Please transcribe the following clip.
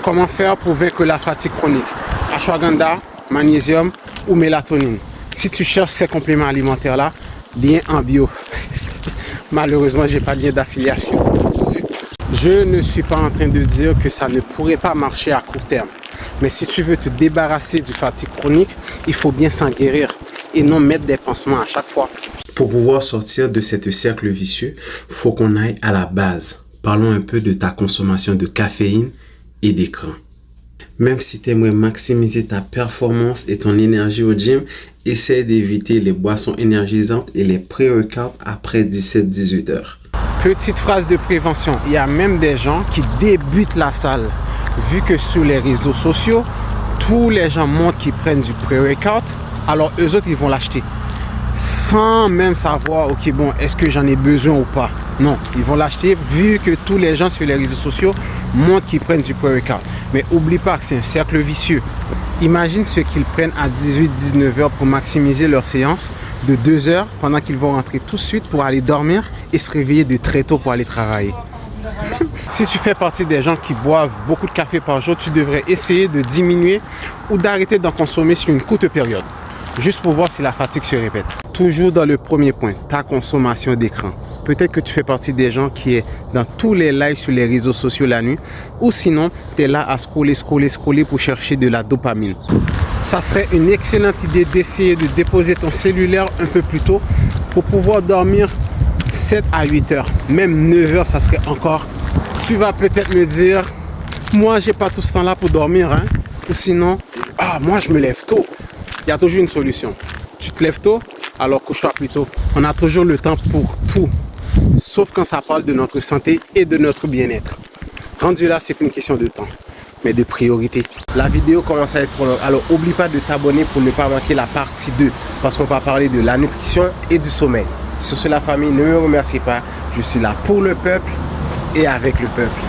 Comment faire pour vaincre la fatigue chronique? Ashwagandha, magnésium ou mélatonine. Si tu cherches ces compléments alimentaires là, lien en bio. Malheureusement, j'ai pas de lien d'affiliation. Je ne suis pas en train de dire que ça ne pourrait pas marcher à court terme. Mais si tu veux te débarrasser du fatigue chronique, il faut bien s'en guérir et non mettre des pansements à chaque fois. Pour pouvoir sortir de ce cercle vicieux, il faut qu'on aille à la base. Parlons un peu de ta consommation de caféine et d'écran. Même si tu aimerais maximiser ta performance et ton énergie au gym, essaie d'éviter les boissons énergisantes et les pré-workouts après 17-18 heures. Petite phrase de prévention, il y a même des gens qui débutent la salle. Vu que sur les réseaux sociaux, tous les gens montrent qu'ils prennent du pré-workout, alors eux autres, ils vont l'acheter. Sans même savoir, ok, bon, est-ce que j'en ai besoin ou pas? Non, ils vont l'acheter vu que tous les gens sur les réseaux sociaux montrent qu'ils prennent du pré-workout. Mais oublie pas que c'est un cercle vicieux. Imagine ceux qu'ils prennent à 18-19 heures pour maximiser leur séance de 2 heures pendant qu'ils vont rentrer tout de suite pour aller dormir et se réveiller de très tôt pour aller travailler. Si tu fais partie des gens qui boivent beaucoup de café par jour, tu devrais essayer de diminuer ou d'arrêter d'en consommer sur une courte période. Juste pour voir si la fatigue se répète. Toujours dans le premier point, ta consommation d'écran. Peut-être que tu fais partie des gens qui est dans tous les lives sur les réseaux sociaux la nuit. Ou sinon, tu es là à scroller pour chercher de la dopamine. Ça serait une excellente idée d'essayer de déposer ton cellulaire un peu plus tôt pour pouvoir dormir 7 à 8 heures. Même 9 heures, ça serait encore. Tu vas peut-être me dire, moi, j'ai pas tout ce temps-là pour dormir. Hein? Ou sinon, moi, je me lève tôt. Il y a toujours une solution. Tu te lèves tôt, alors couche-toi plus tôt. On a toujours le temps pour tout, sauf quand ça parle de notre santé et de notre bien-être. Rendu là, c'est qu'une question de temps, mais de priorité. La vidéo commence à être longue, alors n'oublie pas de t'abonner pour ne pas manquer la partie 2, parce qu'on va parler de la nutrition et du sommeil. Sur ce, la famille, ne me remercie pas. Je suis là pour le peuple et avec le peuple.